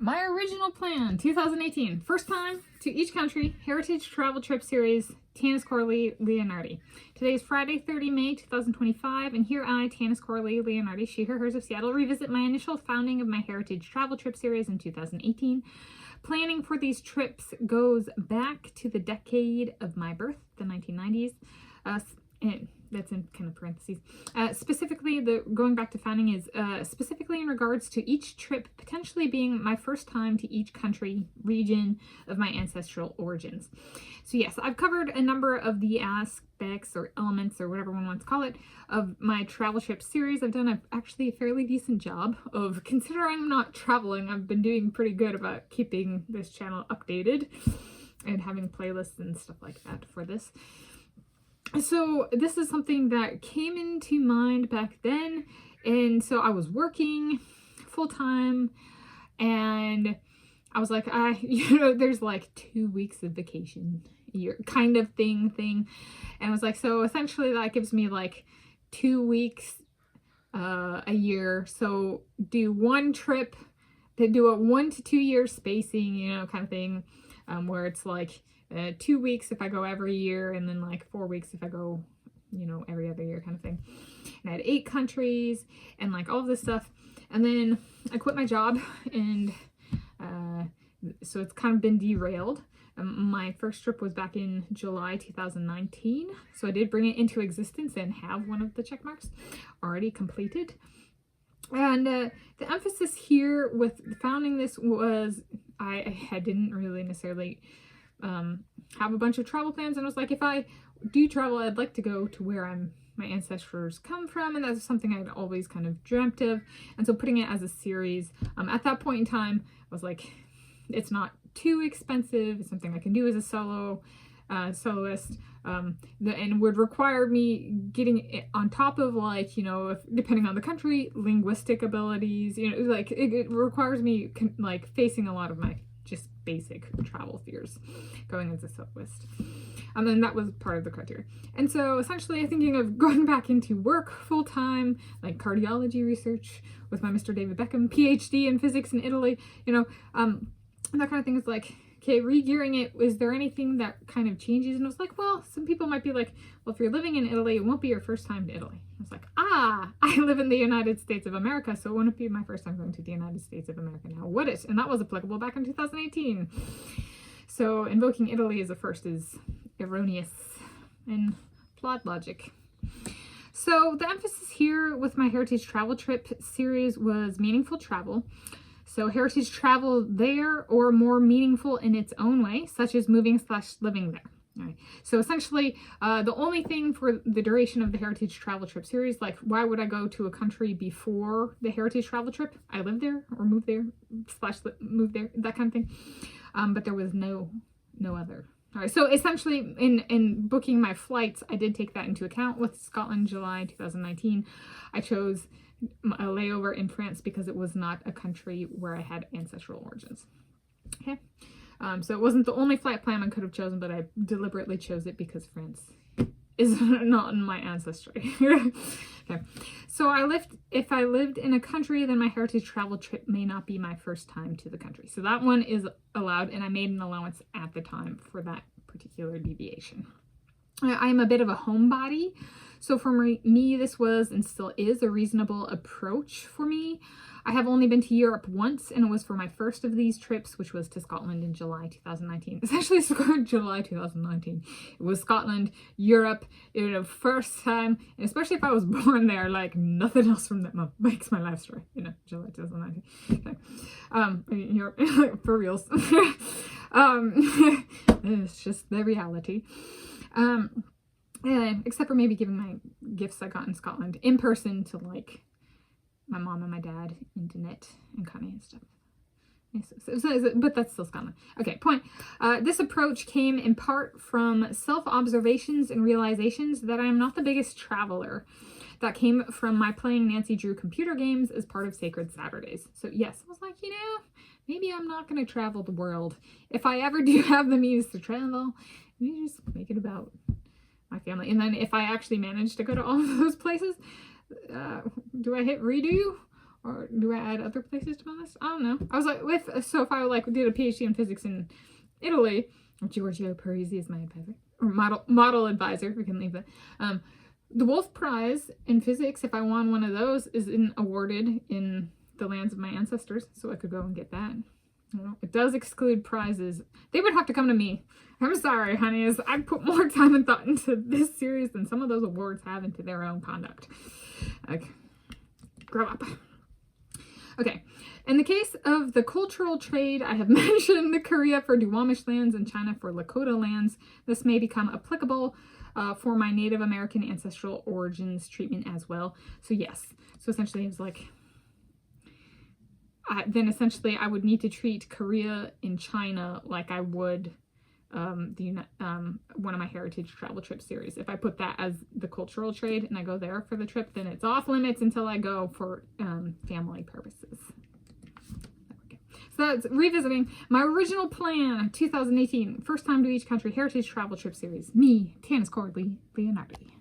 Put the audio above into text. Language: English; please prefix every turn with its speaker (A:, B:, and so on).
A: My original plan, 2018, first time to each country, Heritage Travel Trip Series, Tanis Coralee Leonhardi. Today is Friday, 30 May 2025, and here I, Tanis Coralee Leonhardi, she, her, hers of Seattle, revisit my initial founding of my Heritage Travel Trip Series in 2018. Planning for these trips goes back to the decade of my birth, the 1990s. And that's in kind of parentheses. Specifically, the going back to founding is specifically in regards to each trip potentially being my first time to each country, region of my ancestral origins. So yes, I've covered a number of the aspects or elements or whatever one wants to call it of my travel trip series. I've done actually a fairly decent job of, considering I'm not traveling, I've been doing pretty good about keeping this channel updated and having playlists and stuff like that for this. So this is something that came into mind back then, and so I was working full-time, and I was like, there's like 2 weeks of vacation year kind of thing, and I was like, so essentially that gives me like 2 weeks a year, so do one trip, to do a 1 to 2 year spacing, kind of thing, where it's like 2 weeks if I go every year, and then like 4 weeks if I go, every other year kind of thing. And I had 8 countries and like all of this stuff. And then I quit my job, and so it's kind of been derailed. My first trip was back in July 2019. So I did bring it into existence and have one of the check marks already completed. And the emphasis here with founding this was I didn't really necessarily have a bunch of travel plans, and I was like, if I do travel, I'd like to go to where my ancestors come from, and that's something I'd always kind of dreamt of. And so putting it as a series at that point in time, I was like, it's not too expensive, it's something I can do as a soloist, and would require me getting it on top of, like, depending on the country, linguistic abilities, like it requires me like facing a lot of my just basic travel fears going as a soloist. And then that was part of the criteria. And so essentially I'm thinking of going back into work full-time, like cardiology research with my Mr. David Beckham, PhD in physics in Italy, that kind of thing. Is like, okay, re-gearing it, is there anything that kind of changes? And I was like, well, some people might be like, well, if you're living in Italy, it won't be your first time to Italy. I was like, I live in the United States of America, so it wouldn't be my first time going to the United States of America now, would it? And that was applicable back in 2018. So invoking Italy as a first is erroneous in plot logic. So the emphasis here with my Heritage Travel Trip series was meaningful travel. So heritage travel there, or more meaningful in its own way, such as moving/living there. All right. So essentially, the only thing for the duration of the Heritage Travel Trip series, like why would I go to a country before the Heritage Travel Trip? I lived there or moved there / moved there, that kind of thing. But there was no other. All right. So essentially, in booking my flights, I did take that into account. With Scotland, July 2019, I chose a layover in France because it was not a country where I had ancestral origins. Okay, so it wasn't the only flight plan I could have chosen, but I deliberately chose it because France is not in my ancestry. Okay, so if I lived in a country, then my Heritage Travel Trip may not be my first time to the country. So that one is allowed, and I made an allowance at the time for that particular deviation. I am a bit of a homebody, so for me, this was and still is a reasonable approach for me. I have only been to Europe once, and it was for my first of these trips, which was to Scotland in July 2019. It's actually July 2019. It was Scotland, Europe, first time, and especially if I was born there, like nothing else from that month makes my life story, July 2019. Okay. Europe, for reals. It's just the reality. Except for maybe giving my gifts I got in Scotland in person to like my mom and my dad, internet and Connie and stuff. But that's still Scotland. Okay, point. This approach came in part from self-observations and realizations that I am not the biggest traveler. That came from my playing Nancy Drew computer games as part of Sacred Saturdays. So yes, I was like, maybe I'm not going to travel the world. If I ever do have the means to travel, maybe just make it about my family. And then if I actually manage to go to all of those places, do I hit redo Or do I add other places to my list? I don't know. I was like, so if I like did a PhD in physics in Italy, Giorgio Parisi is my advisor, or model advisor, we can leave that. The Wolf Prize in physics, if I won one of those, is awarded in the lands of my ancestors, so I could go and get that. It does exclude prizes. They would have to come to me. I'm sorry, honey, I put more time and thought into this series than some of those awards have into their own conduct. Like, grow up. Okay, in the case of the cultural trade, I have mentioned the Korea for Duwamish lands and China for Lakota lands. This may become applicable for my Native American ancestral origins treatment as well. So yes, so essentially it's like, then essentially I would need to treat Korea and China like I would one of my heritage travel trip series. If I put that as the cultural trade and I go there for the trip, then it's off limits until I go for family purposes. Okay. So that's revisiting my original plan, 2018, first time to each country heritage travel trip series. Me, Tanis Coralee Leonhardi.